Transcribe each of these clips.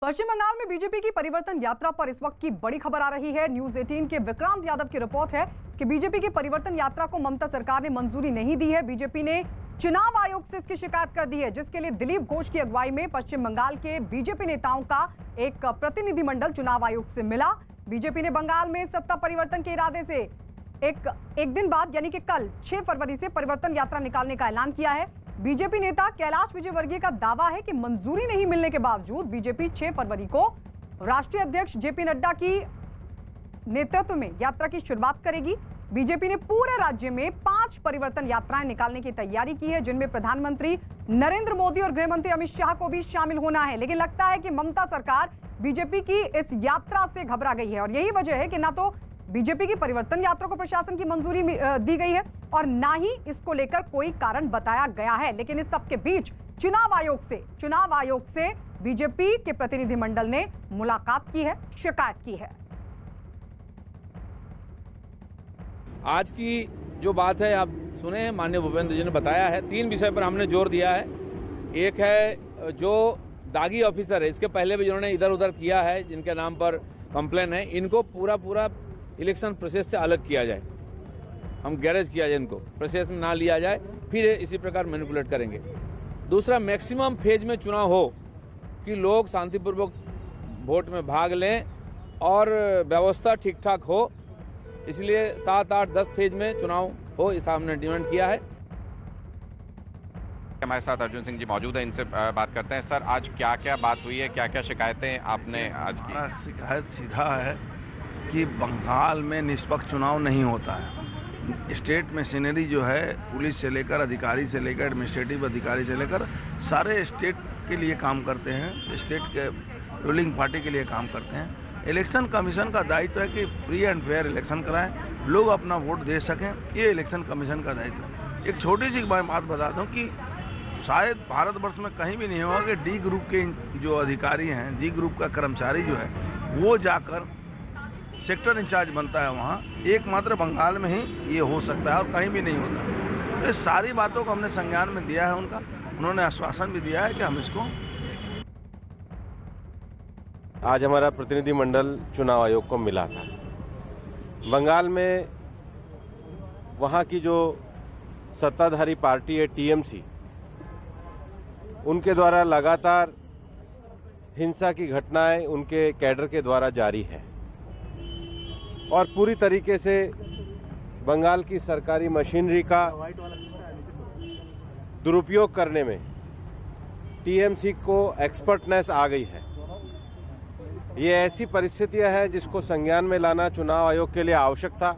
पश्चिम बंगाल में बीजेपी की परिवर्तन यात्रा पर इस वक्त की बड़ी खबर आ रही है। न्यूज 18 के विक्रांत यादव की रिपोर्ट है कि बीजेपी की परिवर्तन यात्रा को ममता सरकार ने मंजूरी नहीं दी है। बीजेपी ने चुनाव आयोग से इसकी शिकायत कर दी है, जिसके लिए दिलीप घोष की अगुवाई में पश्चिम बंगाल के बीजेपी नेताओं का एक प्रतिनिधिमंडल चुनाव आयोग से मिला। बीजेपी ने बंगाल में सत्ता परिवर्तन के इरादे से एक दिन बाद यानी कि कल 6 फरवरी से परिवर्तन यात्रा निकालने का ऐलान किया है। बीजेपी नेता कैलाश विजयवर्गीय का दावा है कि मंजूरी नहीं मिलने के बावजूद बीजेपी 6 फरवरी को राष्ट्रीय अध्यक्ष जेपी नड्डा की नेतृत्व में यात्रा की शुरुआत करेगी। बीजेपी ने पूरे राज्य में 5 परिवर्तन यात्राएं निकालने की तैयारी की है, जिनमें प्रधानमंत्री नरेंद्र मोदी और गृह मंत्री अमित शाह को भी शामिल होना है। लेकिन लगता है कि ममता सरकार बीजेपी की इस यात्रा से घबरा गई है और यही वजह है कि ना तो बीजेपी की परिवर्तन यात्रा को प्रशासन की मंजूरी दी गई है और ना ही इसको लेकर कोई कारण बताया गया है। लेकिन इस सबके बीच चुनाव आयोग से बीजेपी के प्रतिनिधिमंडल ने मुलाकात की है, शिकायत की है। आज की जो बात है आप सुने हैं, माननीय भूपेंद्र जी ने बताया है। 3 विषय पर हमने जोर दिया है। एक है जो दागी ऑफिसर है, इसके पहले भी जिन्होंने इधर उधर किया है, जिनके नाम पर कंप्लेन है, इनको पूरा इलेक्शन प्रोसेस से अलग किया जाए। हम गैरेज किया जाए, इनको प्रोसेस में ना लिया जाए, फिर इसी प्रकार मैनिपुलेट करेंगे। दूसरा, मैक्सिमम फेज में चुनाव हो कि लोग शांतिपूर्वक वोट में भाग लें और व्यवस्था ठीक ठाक हो, इसलिए 7, 8, 10 फेज में चुनाव हो, इस हमने डिमांड किया है। हमारे साथ अर्जुन सिंह जी मौजूद हैं, इनसे बात करते हैं। सर, आज क्या क्या बात हुई है, क्या क्या शिकायतें आपने आज की? शिकायत सीधा है कि बंगाल में निष्पक्ष चुनाव नहीं होता है। स्टेट मशीनरी जो है, पुलिस से लेकर अधिकारी से लेकर एडमिनिस्ट्रेटिव अधिकारी से लेकर सारे स्टेट के लिए काम करते हैं, स्टेट के रूलिंग पार्टी के लिए काम करते हैं। इलेक्शन कमीशन का दायित्व है कि फ्री एंड फेयर इलेक्शन कराएं, लोग अपना वोट दे सकें, ये इलेक्शन कमीशन का दायित्व है। एक छोटी सी बात बता दूं कि शायद भारतवर्ष में कहीं भी नहीं हुआ कि डी ग्रुप के जो अधिकारी हैं, डी ग्रुप का कर्मचारी जो है वो जाकर सेक्टर इंचार्ज बनता है वहाँ। एकमात्र बंगाल में ही ये हो सकता है और कहीं भी नहीं होता। तो इस सारी बातों को हमने संज्ञान में दिया है उनका। उन्होंने आश्वासन भी दिया है कि हम इसको। आज हमारा प्रतिनिधिमंडल चुनाव आयोग को मिला था। बंगाल में वहाँ की जो सत्ताधारी पार्टी है टीएमसी, उनके द्वारा लगातार हिंसा की घटनाएं उनके कैडर के द्वारा जारी है और पूरी तरीके से बंगाल की सरकारी मशीनरी का दुरुपयोग करने में टीएमसी को एक्सपर्टनेस आ गई है। ये ऐसी परिस्थितियां हैं जिसको संज्ञान में लाना चुनाव आयोग के लिए आवश्यक था।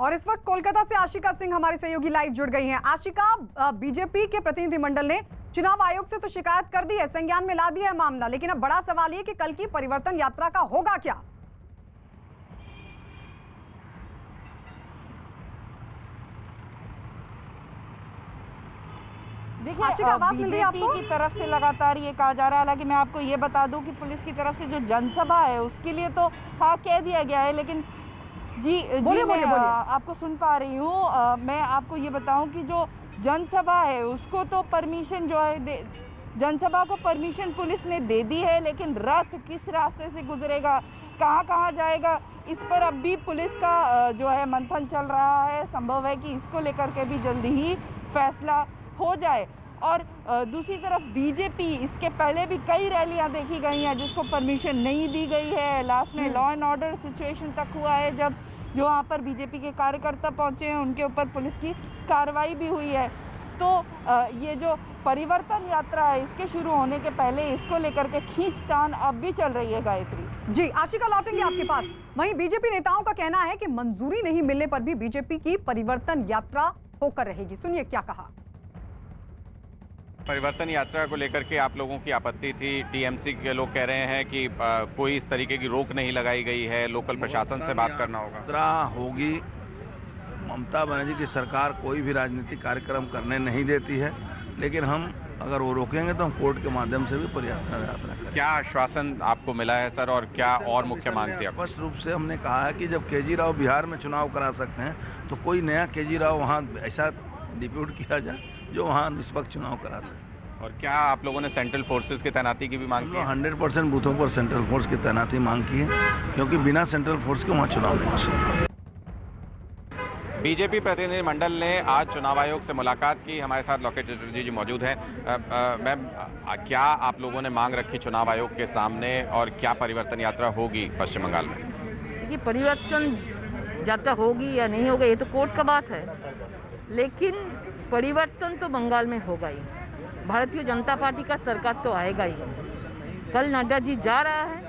और इस वक्त कोलकाता से आशिका सिंह हमारे सहयोगी लाइव जुड़ गई हैं। आशिका, बीजेपी के प्रतिनिधिमंडल ने चुनाव आयोग से तो शिकायत कर दी है, संज्ञान में ला दिया है मामला, लेकिन अब बड़ा सवाल ये कि कल की परिवर्तन यात्रा का होगा क्या? देखिए, बीजेपी की तरफ से लगातार ये कहा जा रहा है। हालांकि मैं आपको ये बता दूं कि पुलिस की तरफ से जो जनसभा है उसके लिए तो हाँ कह दिया गया है, लेकिन बोलिए। आपको सुन पा रही हूँ। मैं आपको ये बताऊं कि जो जनसभा है उसको तो परमिशन जो है जनसभा को परमिशन पुलिस ने दे दी है, लेकिन रथ किस रास्ते से गुजरेगा, कहाँ जाएगा, इस पर अब भी पुलिस का जो है मंथन चल रहा है। संभव है कि इसको लेकर के भी जल्दी ही फैसला हो जाए। और दूसरी तरफ बीजेपी, इसके पहले भी कई रैलियां देखी गई हैं जिसको परमिशन नहीं दी गई है। लास्ट में लॉ एंड ऑर्डर सिचुएशन तक हुआ है, जब जो वहाँ पर बीजेपी के कार्यकर्ता पहुंचे हैं उनके ऊपर पुलिस की कार्रवाई भी हुई है। तो ये जो परिवर्तन यात्रा है इसके शुरू होने के पहले इसको लेकर के खींचतान अब भी चल रही है। गायत्री जी, आशिका लौटेंगे आपके पास। वहीं बीजेपी नेताओं का कहना है कि मंजूरी नहीं मिलने पर भी बीजेपी की परिवर्तन यात्रा होकर रहेगी। सुनिए क्या कहा। परिवर्तन यात्रा को लेकर के आप लोगों की आपत्ति थी। टीएमसी के लोग कह रहे हैं कि कोई इस तरीके की रोक नहीं लगाई गई है, लोकल प्रशासन से बात करना होगा। यात्रा होगी। ममता बनर्जी की सरकार कोई भी राजनीतिक कार्यक्रम करने नहीं देती है, लेकिन हम अगर वो रोकेंगे तो हम कोर्ट के माध्यम से भी परिवर्तन यात्रा करेंगे। क्या आश्वासन आपको मिला है सर, और क्या और मुख्य मांग थी? स्पष्ट रूप से हमने कहा है कि जब केजी राव बिहार में चुनाव करा सकते हैं तो कोई नया केजी राव वहाँ ऐसा डिप्यूट किया जाए जो वहाँ निष्पक्ष चुनाव करा सके। और क्या आप लोगों ने सेंट्रल फोर्सेस की तैनाती की भी मांग की है? 100% बूथों पर सेंट्रल फोर्स की तैनाती मांग की है, क्योंकि बिना सेंट्रल फोर्स के वहाँ चुनाव नहीं हो सकता। बीजेपी प्रतिनिधिमंडल ने आज चुनाव आयोग से मुलाकात की। हमारे साथ लोकेश चटर्जी जी मौजूद हैं। मैम, क्या आप लोगों ने मांग रखी चुनाव आयोग के सामने और क्या परिवर्तन यात्रा होगी पश्चिम बंगाल में? देखिए, परिवर्तन यात्रा होगी या नहीं होगा ये तो कोर्ट का बात है, लेकिन परिवर्तन तो बंगाल में होगा ही। भारतीय जनता पार्टी का सरकार तो आएगा ही। कल नड्डा जी जा रहा है,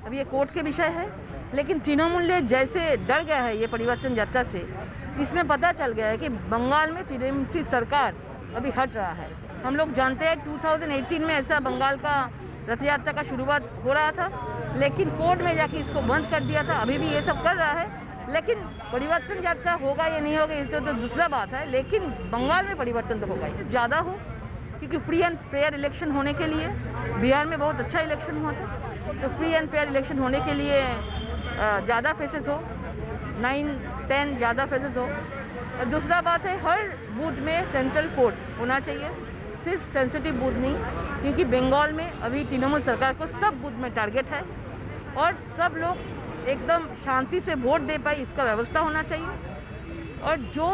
अब ये कोर्ट के विषय है, लेकिन तृणमूल जैसे डर गया है ये परिवर्तन यात्रा से, इसमें पता चल गया है कि बंगाल में टीएमसी सरकार अभी हट रहा है। हम लोग जानते हैं 2018 में ऐसा बंगाल का रथ यात्रा का शुरुआत हो रहा था, लेकिन कोर्ट में जाके इसको बंद कर दिया था। अभी भी ये सब कर रहा है, लेकिन परिवर्तन यात्रा होगा या नहीं होगा इससे तो दूसरा बात है, लेकिन बंगाल में परिवर्तन तो होगा ही, ज़्यादा हो, क्योंकि फ्री एंड फेयर इलेक्शन होने के लिए बिहार में बहुत अच्छा इलेक्शन हुआ था, तो फ्री एंड फेयर इलेक्शन होने के लिए ज़्यादा फेसेस हो, 9-10 ज़्यादा फेसेस हो। और दूसरा बात है, हर बूथ में सेंट्रल फोर्स होना चाहिए, सिर्फ सेंसिटिव बूथ नहीं, क्योंकि बंगाल में अभी तृणमूल सरकार को सब बूथ में टारगेट है और सब लोग एकदम शांति से वोट दे पाए इसका व्यवस्था होना चाहिए। और जो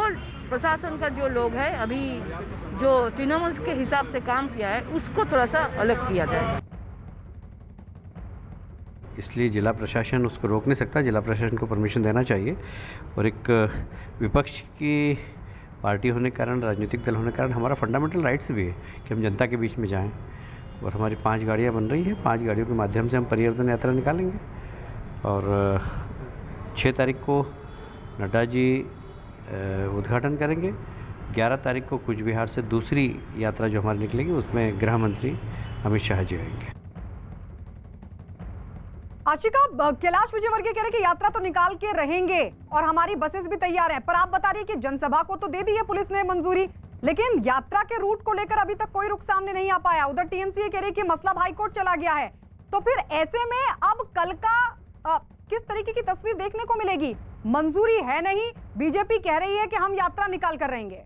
प्रशासन का जो लोग है अभी जो तृणमूल के हिसाब से काम किया है उसको थोड़ा सा अलग किया जाए। इसलिए जिला प्रशासन उसको रोक नहीं सकता, जिला प्रशासन को परमिशन देना चाहिए। और एक विपक्ष की पार्टी होने के कारण, राजनीतिक दल होने के कारण हमारा फंडामेंटल राइट्स भी है कि हम जनता के बीच में जाएं। और हमारी 5 गाड़ियाँ बन रही हैं, 5 गाड़ियों के माध्यम से हम परिवर्तन यात्रा निकालेंगे। और 6 तारीख को नड्डा जी उद्घाटन करेंगे। 11 तारीख को कूच बिहार से दूसरी यात्रा जो हमारी निकलेगी उसमें गृह मंत्री अमित शाह जी आएंगे। आशिका, कैलाश विजयवर्गीय कह रहे कि यात्रा तो निकाल के रहेंगे और हमारी बसेस भी तैयार हैं, पर आप बता रही है कि जनसभा को तो दे दी है पुलिस ने मंजूरी, लेकिन यात्रा के रूट को लेकर अभी तक कोई रुख सामने नहीं आ पाया। उधर टीएमसी कह रही कि मसला हाईकोर्ट चला गया है, तो फिर ऐसे में अब कल का किस तरीके की तस्वीर देखने को मिलेगी? मंजूरी है नहीं, बीजेपी कह रही है कि हम यात्रा निकाल कर रहेंगे।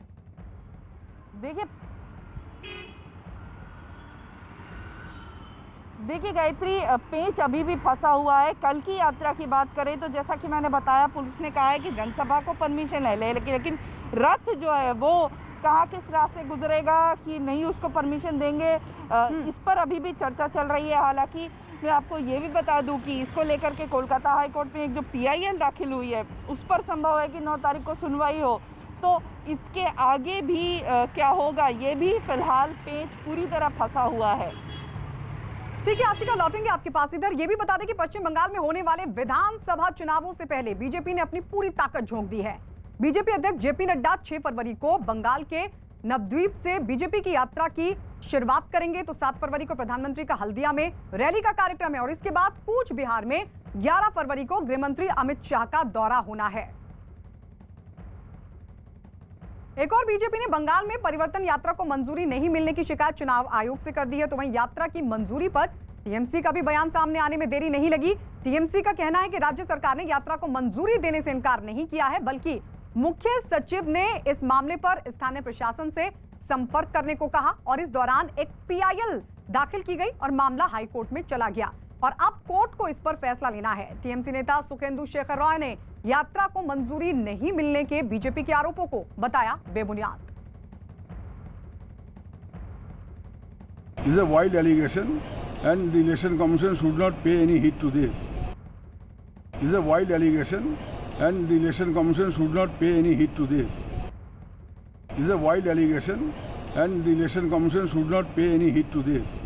देखिए गायत्री, पेंच अभी भी फंसा हुआ है। कल की यात्रा की बात करें तो जैसा कि मैंने बताया, पुलिस ने कहा है कि जनसभा को परमिशन है, लेकिन रथ जो है वो कहाँ किस रास्ते गुजरेगा कि नहीं उसको परमिशन देंगे, इस पर अभी भी चर्चा चल रही है। हालांकि मैं आपको ये भी बता दूं कि इसको लेकर के कोलकाता हाई कोर्ट में एक जो PIL दाखिल हुई है उस पर संभव है कि 9 तारीख को सुनवाई हो, तो इसके आगे भी क्या होगा ये भी फिलहाल पेंच पूरी तरह फंसा हुआ है। ठीक है आशिका, लौटेंगे आपके पास। इधर ये भी बता दें कि पश्चिम बंगाल में होने वाले विधानसभा चुनावों से पहले बीजेपी ने अपनी पूरी ताकत झोंक दी है। बीजेपी अध्यक्ष JP नड्डा 6 फरवरी को बंगाल के नवद्वीप से बीजेपी की यात्रा की शुरुआत करेंगे, तो 7 फरवरी को प्रधानमंत्री का हल्दिया में रैली का कार्यक्रम है और इसके बाद कूच बिहार में 11 फरवरी को गृहमंत्री अमित शाह का दौरा होना है। एक और बीजेपी ने बंगाल में परिवर्तन यात्रा को मंजूरी नहीं मिलने की शिकायत चुनाव आयोग से कर दी है, तो वहीं यात्रा की मंजूरी पर टीएमसी का भी बयान सामने आने में देरी नहीं लगी। टीएमसी का कहना है कि राज्य सरकार ने यात्रा को मंजूरी देने से इनकार नहीं किया है, बल्कि मुख्य सचिव ने इस मामले पर स्थानीय प्रशासन से संपर्क करने को कहा और इस दौरान एक PIL दाखिल की गई और मामला हाईकोर्ट में चला गया और अब कोर्ट को इस पर फैसला लेना है। टीएमसी नेता सुखेंदु शेखर रॉय ने यात्रा को मंजूरी नहीं मिलने के बीजेपी के आरोपों को बताया बेबुनियाद। This is a wild allegation and the Election Commission should not pay any heed to this. This is a wild allegation and the Election Commission should not pay any heed to this. This is a wild allegation and the Election Commission should not pay any heed to this.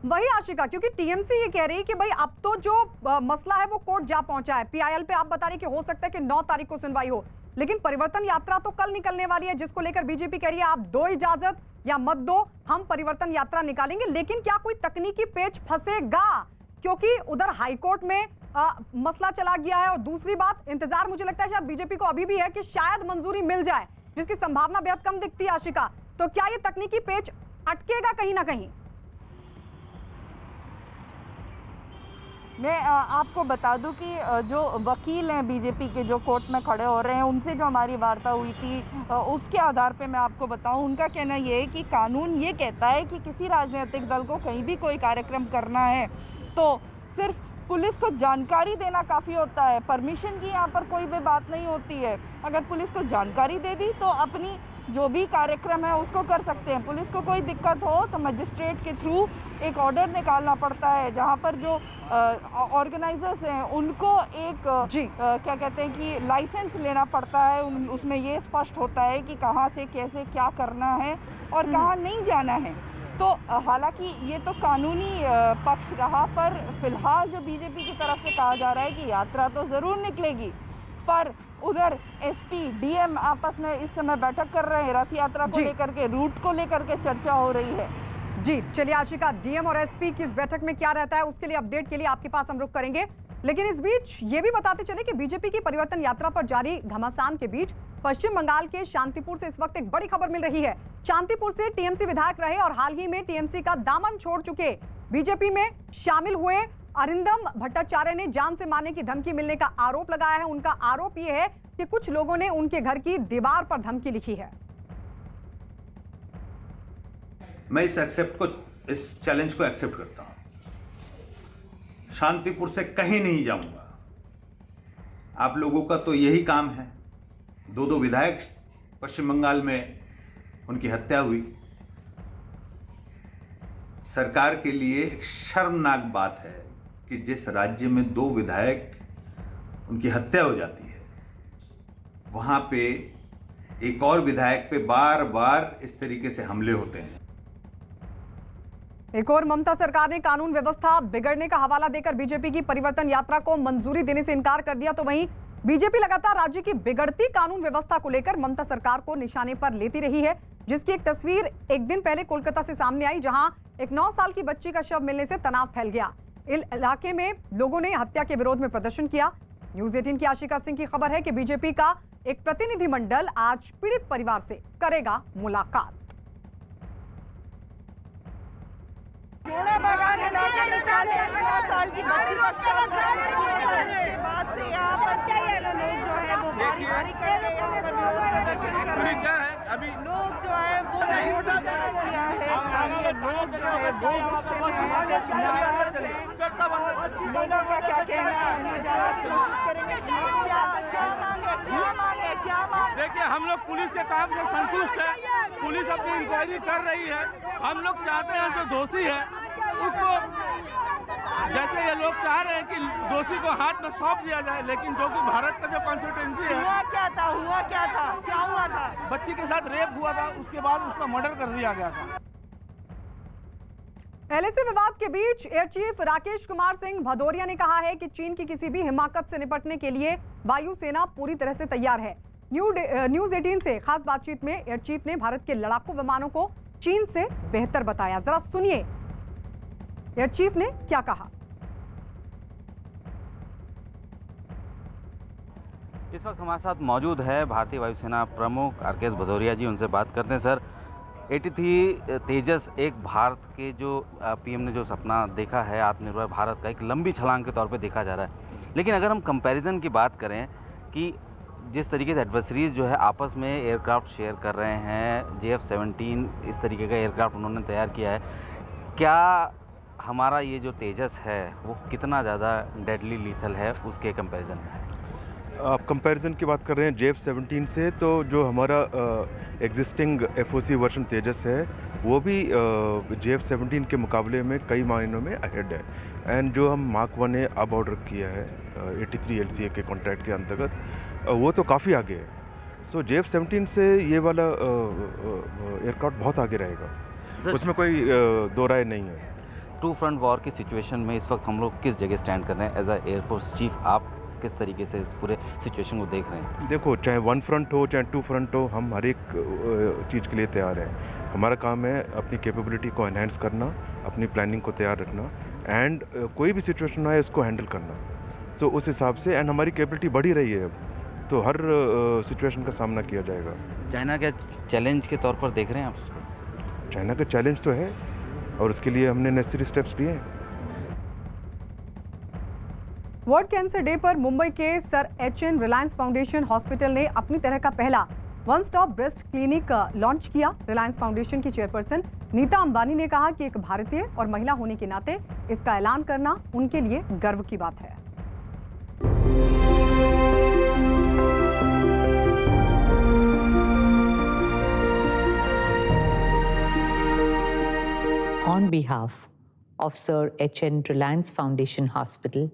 वही आशिका, क्योंकि TMC ये कह रही है कि भाई अब तो जो मसला है वो कोर्ट जा पहुंचा है। PIL पे आप बता रही कि हो सकता है कि 9 तारीख को सुनवाई हो, लेकिन परिवर्तन यात्रा तो कल निकलने वाली है, जिसको लेकर बीजेपी कह रही है आप दो इजाजत या मत दो, हम परिवर्तन यात्रा निकालेंगे। लेकिन क्या कोई तकनीकी पेच फंसेगा, क्योंकि उधर हाईकोर्ट में मसला चला गया है और दूसरी बात इंतजार मुझे लगता है शायद बीजेपी को अभी भी है कि शायद मंजूरी मिल जाए, जिसकी संभावना बेहद कम दिखती है आशिका। तो क्या ये तकनीकी पेच अटकेगा कहीं ना कहीं? मैं आपको बता दूं कि जो वकील हैं बीजेपी के जो कोर्ट में खड़े हो रहे हैं, उनसे जो हमारी वार्ता हुई थी उसके आधार पे मैं आपको बताऊं, उनका कहना ये है कि कानून ये कहता है कि किसी राजनीतिक दल को कहीं भी कोई कार्यक्रम करना है तो सिर्फ पुलिस को जानकारी देना काफ़ी होता है। परमिशन की यहाँ पर कोई भी बात नहीं होती है। अगर पुलिस को जानकारी दे दी तो अपनी जो भी कार्यक्रम है उसको कर सकते हैं। पुलिस को कोई दिक्कत हो तो मजिस्ट्रेट के थ्रू एक ऑर्डर निकालना पड़ता है, जहाँ पर जो ऑर्गेनाइजर्स हैं उनको एक क्या कहते हैं कि लाइसेंस लेना पड़ता है। उसमें ये स्पष्ट होता है कि कहाँ से कैसे क्या करना है और कहाँ नहीं जाना है। तो हालांकि ये तो कानूनी पक्ष रहा, पर फिलहाल जो बीजेपी की तरफ से कहा जा रहा है कि यात्रा तो ज़रूर निकलेगी, पर उधर एसपी डीएम आपस में इस समय बैठक कर रहे हैं। रथ यात्रा को लेकर के, रूट को लेकर के चर्चा हो रही है। जी चलिए आशिका, डीएम और एसपी की इस बैठक में क्या रहता है उसके लिए अपडेट के लिए आपके पास हम रुख करेंगे, लेकिन इस बीच ये भी बताते चले कि बीजेपी की परिवर्तन यात्रा पर जारी घमासान के बीच पश्चिम बंगाल के शांतिपुर से इस वक्त एक बड़ी खबर मिल रही है। शांतिपुर से टीएमसी विधायक रहे और हाल ही में टीएमसी का दामन छोड़ चुके बीजेपी में शामिल हुए अरिंदम भट्टाचार्य ने जान से मारने की धमकी मिलने का आरोप लगाया है। उनका आरोप यह है कि कुछ लोगों ने उनके घर की दीवार पर धमकी लिखी है। मैं इस चैलेंज को एक्सेप्ट करता हूं। शांतिपुर से कहीं नहीं जाऊंगा। आप लोगों का तो यही काम है। दो विधायक पश्चिम बंगाल में उनकी हत्या हुई। सरकार के लिए एक शर्मनाक बात है कि जिस राज्य में 2 विधायक उनकी हत्या हो जाती है, वहां पे एक और विधायक पे बार बार इस तरीके से हमले होते हैं। एक और ममता सरकार ने कानून व्यवस्था बिगड़ने का हवाला देकर बीजेपी की परिवर्तन यात्रा को मंजूरी देने से इनकार कर दिया। तो वहीं बीजेपी लगातार राज्य की बिगड़ती कानून व्यवस्था को लेकर ममता सरकार को निशाने पर लेती रही है, जिसकी एक तस्वीर एक दिन पहले कोलकाता से सामने आई, जहां एक 9 साल की बच्ची का शव मिलने से तनाव फैल गया। इलाके में लोगों ने हत्या के विरोध में प्रदर्शन किया। न्यूज 18 की आशिका सिंह की खबर है कि बीजेपी का एक प्रतिनिधिमंडल आज पीड़ित परिवार से करेगा मुलाकात। बागान इलाके में कल 9 साल की बच्ची का शव बरामद हुआ था, जिसके बाद से यहाँ पर स्थानीय लोग जो है वो बारी करके यहाँ पर विरोध प्रदर्शन कर रहे हैं। अभी लोग जो है वो विरोध किया है। स्थानीय लोग जो है वो गुस्से में है, नाराज है। लोगों का क्या कहना है जानने की कोशिश करेंगे। क्या मांगे? देखिए, हम लोग पुलिस के काम से संतुष्ट है। पुलिस अपनी इंक्वायरी कर रही है। हम लोग चाहते हैं जो दोषी है उसको, जैसे ये लोग चाह रहे हैं कि दोषी को हाथ में सौंप दिया जाए, लेकिन जो कि भारत का जो कॉन्स्टिट्यूएंसी है। हुआ क्या था? क्या हुआ था? बच्ची के साथ रेप हुआ था, उसके बाद उसका मर्डर कर दिया गया था। एलएसी विवाद के बीच एयर चीफ राकेश कुमार सिंह भदौरिया ने कहा है कि चीन की किसी भी हिमाकत से निपटने के लिए वायुसेना पूरी तरह से तैयार है। न्यूज 18 से खास बातचीत में एयर चीफ ने भारत के लड़ाकू विमानों को चीन से बेहतर बताया। जरा सुनिए एयर चीफ ने क्या कहा। इस वक्त हमारे साथ मौजूद है भारतीय वायुसेना प्रमुख राकेश भदौरिया जी। उनसे बात करते हैं। सर, 83 तेजस एक भारत के जो पीएम ने जो सपना देखा है आत्मनिर्भर भारत का, एक लंबी छलांग के तौर पे देखा जा रहा है। लेकिन अगर हम कंपैरिजन की बात करें कि जिस तरीके से एडवर्सरीज जो है आपस में एयरक्राफ्ट शेयर कर रहे हैं, JF-17 इस तरीके का एयरक्राफ्ट उन्होंने तैयार किया है, क्या हमारा ये जो तेजस है वो कितना ज़्यादा डेडली लीथल है उसके कंपैरिजन में? आप कंपैरिजन की बात कर रहे हैं JF-17 से, तो जो हमारा एग्जिस्टिंग FOC वर्जन तेजस है वो भी JF-17 के मुकाबले में कई मायनों में अहेड है। एंड जो हम मार्क 1 अब ऑर्डर किया है 83 LCA के कॉन्ट्रैक्ट के अंतर्गत, वो तो काफ़ी आगे है। सो JF-17 से ये वाला एयरक्राफ्ट बहुत आगे रहेगा, उसमें कोई दो राय नहीं है। टू फ्रंट वॉर की सिचुएशन में इस वक्त हम लोग किस जगह स्टैंड कर रहे हैं? एज अ एयरफोर्स चीफ आप किस तरीके से इस पूरे सिचुएशन को देख रहे हैं? देखो, चाहे 1 फ्रंट हो चाहे 2 फ्रंट हो, हम हर एक चीज़ के लिए तैयार हैं। हमारा काम है अपनी कैपेबिलिटी को एनहांस करना, अपनी प्लानिंग को तैयार रखना, एंड कोई भी सिचुएशन आए उसको हैंडल करना। तो उस हिसाब से, एंड हमारी कैपेबिलिटी बढ़ी रही है अब, तो हर सिचुएशन का सामना किया जाएगा। चाइना के चैलेंज के तौर पर देख रहे हैं आप उसको? चाइना का चैलेंज तो है और उसके लिए हमने नेसेसरी स्टेप्स लिए हैं। वर्ल्ड कैंसर डे पर मुंबई के sir H.N.. Reliance foundation hospital ने अपनी तरह का पहला one stop breast clinic launch किया। रिलायंस फाउंडेशन की चेयरपर्सन नीता अंबानी ने कहा कि एक भारतीय और महिला होने के नाते इसका ऐलान करना उनके लिए गर्व की बात है। On behalf of Sir H.N. Reliance Foundation Hospital,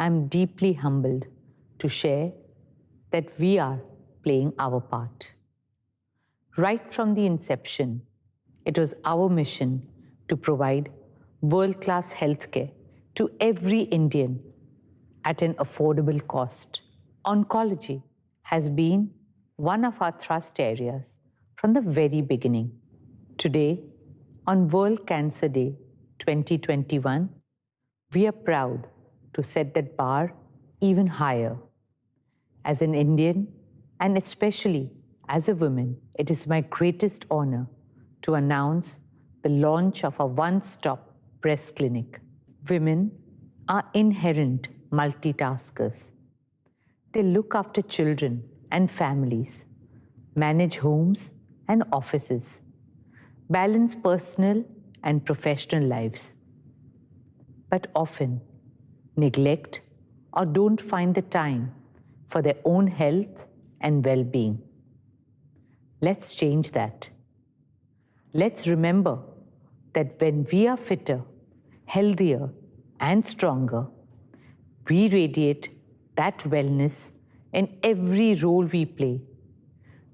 I am deeply humbled to share that we are playing our part. Right from the inception, it was our mission to provide world-class healthcare to every Indian at an affordable cost. Oncology has been one of our thrust areas from the very beginning. Today, on World Cancer Day 2021, we are proud to set that bar even higher. As an Indian, and especially as a woman, it is my greatest honor to announce the launch of a one-stop breast clinic. Women are inherent multitaskers. They look after children and families, manage homes and offices, balance personal and professional lives, but often neglect or don't find the time for their own health and well-being. Let's change that. Let's remember that when we are fitter, healthier, and stronger, we radiate that wellness in every role we play,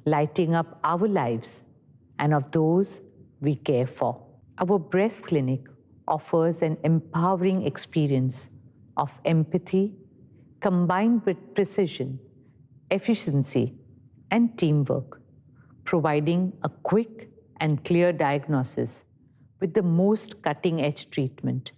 lighting up our lives and of those we care for. Our breast clinic offers an empowering experience of empathy combined with precision, efficiency, and teamwork, providing a quick and clear diagnosis with the most cutting-edge treatment